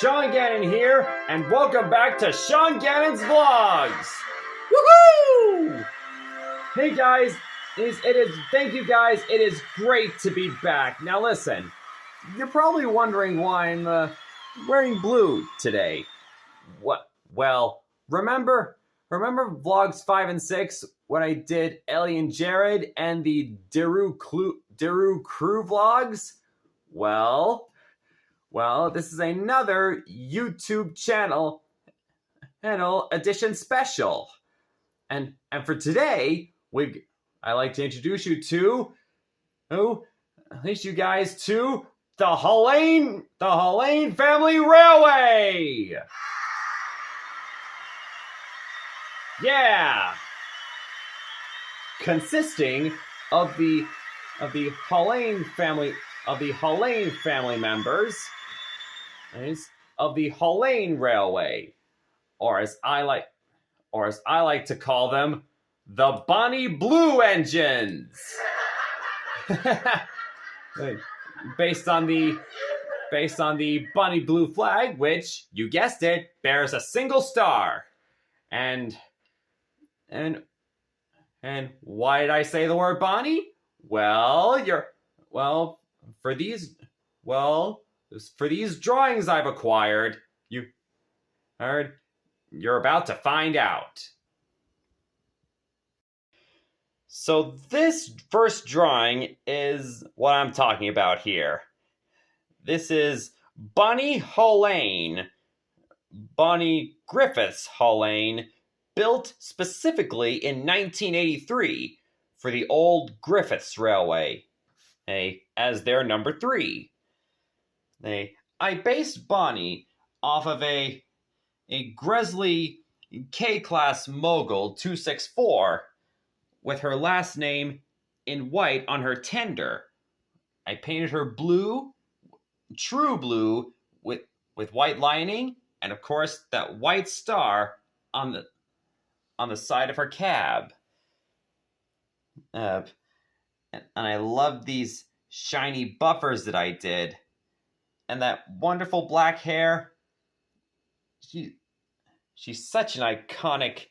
Sean Gannon here, and welcome back to Sean Gannon's Vlogs! Woohoo! Hey guys, thank you guys, it is great to be back. Now listen, you're probably wondering why I'm wearing blue today. What? Well, remember Vlogs 5 and 6 when I did Ellie and Jared and the Daru Crew Vlogs? Well, this is another YouTube channel edition special. And for today, I like to introduce you to the Hoellein Family Railway. Yeah. Consisting of the Hoellein family members of the Hoellein Railway, or as I like to call them, the Bonnie Blue Engines. based on the Bonnie Blue flag, which, you guessed it, bears a single star. And why did I say the word Bonnie? For these drawings I've acquired, you're about to find out. So this first drawing is what I'm talking about here. This is Bonnie Hoellein, Bonnie Griffiths Hoellein, built specifically in 1983 for the old Griffiths Railway, as their number 3. I based Bonnie off of a Gresley K-Class Mogul 264 with her last name in white on her tender. I painted her blue, true blue, with white lining, and of course that white star on the side of her cab. And I love these shiny buffers that I did. And that wonderful black hair. She's such an iconic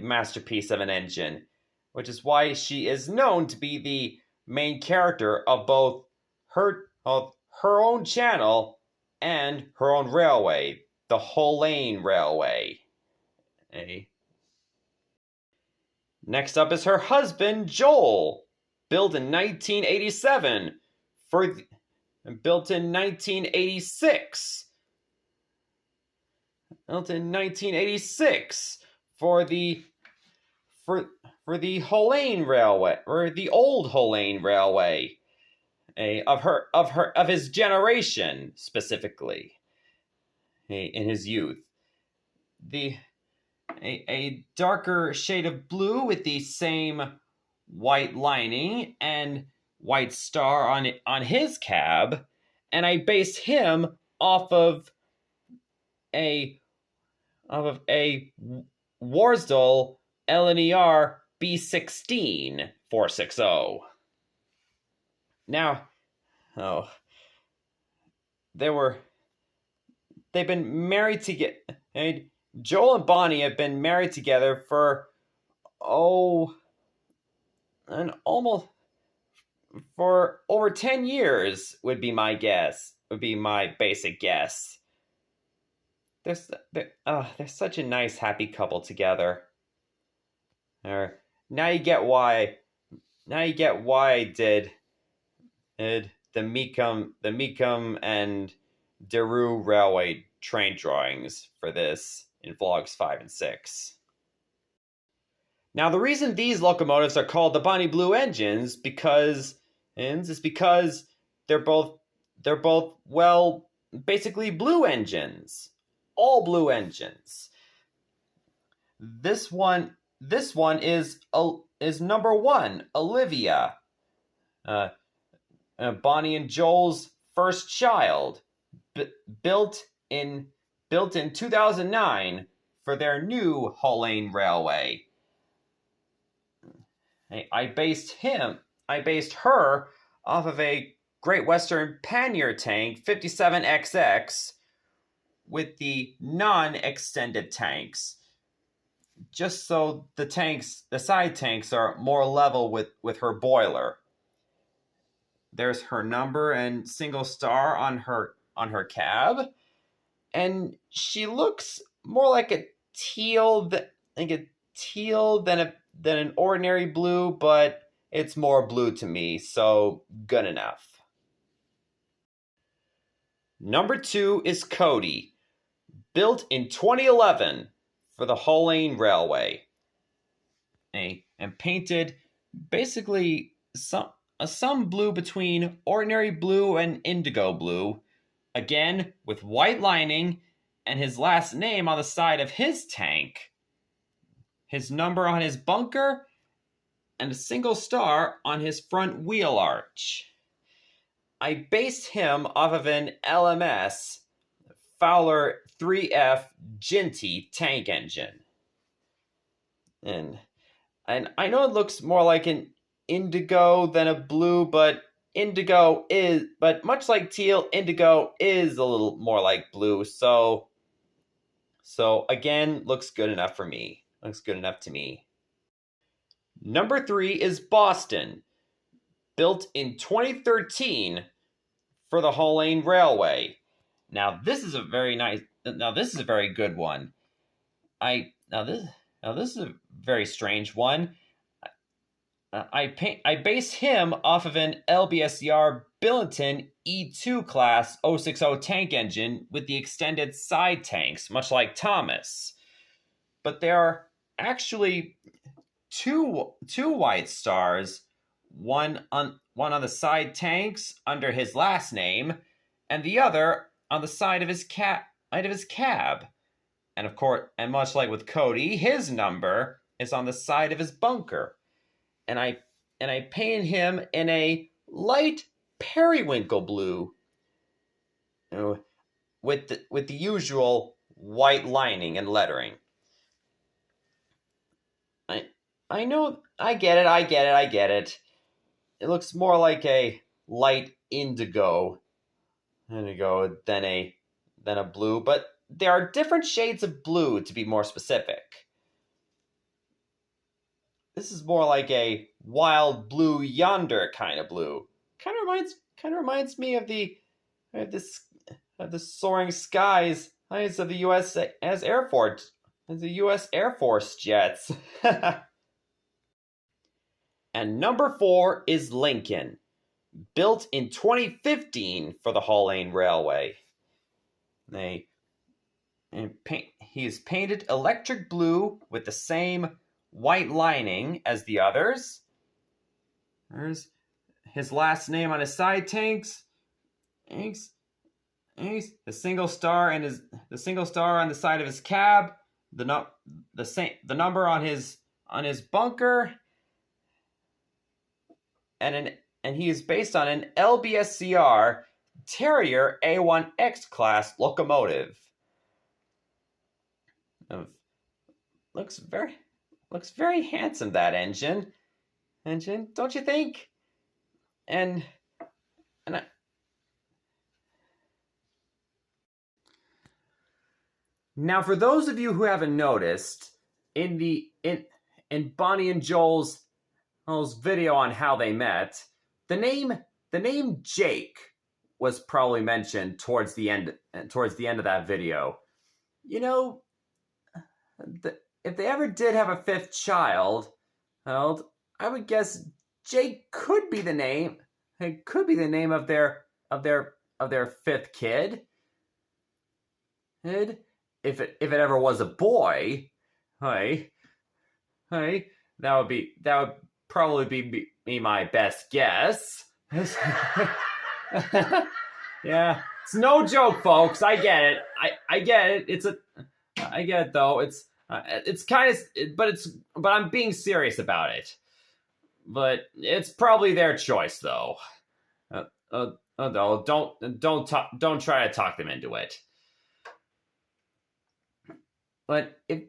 masterpiece of an engine, which is why she is known to be the main character of both her own channel and her own railway, the Hoellein Railway. Next up is her husband, Joel, built in 1987 built in 1986. Built in 1986 for the Hoellein Railway, or the old Hoellein Railway, of his generation specifically, in his youth. A darker shade of blue with the same white lining and white star on his cab, and I based him off of a Warsdale LNER B16 460. Now, they've been married together. Joel and Bonnie have been married together for for over 10 years would be my guess. Would be my basic guess. They're such a nice, happy couple together. Now you get why I did the Mecum and Daru Railway train drawings for this in Vlogs 5 and 6. Now, the reason these locomotives are called the Bonnie Blue Engines is because they're both basically blue engines, all blue engines. This one is number 1, Olivia, Bonnie and Joel's first child, built in 2009 for their new Hoellein Railway. I based her off of a Great Western Pannier tank 57XX with the non-extended tanks, just so the side tanks are more level with her boiler. There's her number and single star on her cab, and she looks more like a teal, than an ordinary blue, but it's more blue to me, so good enough. Number 2 is Cody, built in 2011 for the Hoellein Railway, and painted basically some blue between ordinary blue and indigo blue, again with white lining, and his last name on the side of his tank, his number on his bunker, and a single star on his front wheel arch. I based him off of an LMS Fowler 3F Ginty tank engine. And I know it looks more like an indigo than a blue, but much like teal, indigo is a little more like blue, so again, looks good enough for me. Looks good enough to me. Number 3 is Boston, built in 2013 for the Hoellein Railway. Now this is a very good one. This is a very strange one. I base him off of an LBSCR Billington E2 class 060 tank engine with the extended side tanks, much like Thomas. But there are actually two white stars, one on the side tanks under his last name, and the other on the side of his cab. And of course, and much like with Cody, his number is on the side of his bunker. And I painted him in a light periwinkle blue, with the usual white lining and lettering. I know, I get it. It looks more like a light indigo than a blue, but there are different shades of blue, to be more specific. This is more like a wild blue yonder kind of blue. Kind of reminds me of the soaring skies of the U.S. Air Force jets. And number 4 is Lincoln, built in 2015 for the Hoellein Railway. He is painted electric blue with the same white lining as the others. There's his last name on his side tanks. The single star on the side of his cab. The number on his bunker. And he is based on an LBSCR Terrier A1X class locomotive. Looks very handsome, that engine, don't you think? Now, for those of you who haven't noticed, in Bonnie and Joel's video on how they met, the name Jake was probably mentioned towards the end of that video. You know, if they ever did have a 5th child, I would guess Jake could be the name. It could be the name of their 5th kid. If it ever was a boy, that would probably be my best guess. Yeah, it's no joke, folks. I get it. I get it. I get it though. It's kind of, but I'm being serious about it. But it's probably their choice, though. No, don't try to talk them into it. But if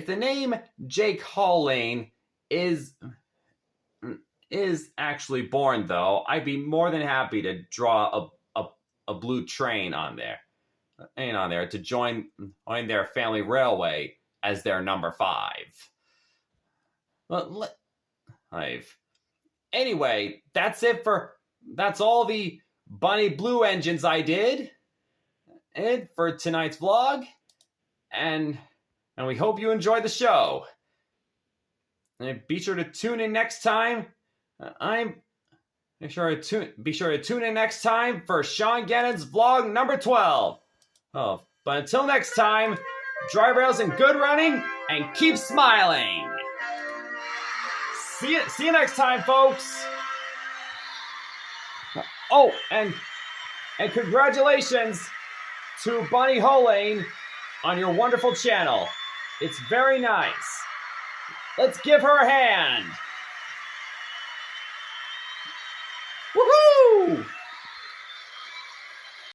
the name Jake Hoellein is actually born, though, I'd be more than happy to draw a blue train on there. Ain't on there to join their family railway as their number 5. Well, anyway, that's all the Bunny Blue engines I did for tonight's vlog, and we hope you enjoyed the show. And be sure to tune in next time. Be sure to tune in next time for Sean Gannon's vlog number 12. Oh, but until next time, drive rails and good running, and keep smiling. See you next time, folks. Oh, and congratulations to Bunny Hoellein on your wonderful channel. It's very nice. Let's give her a hand.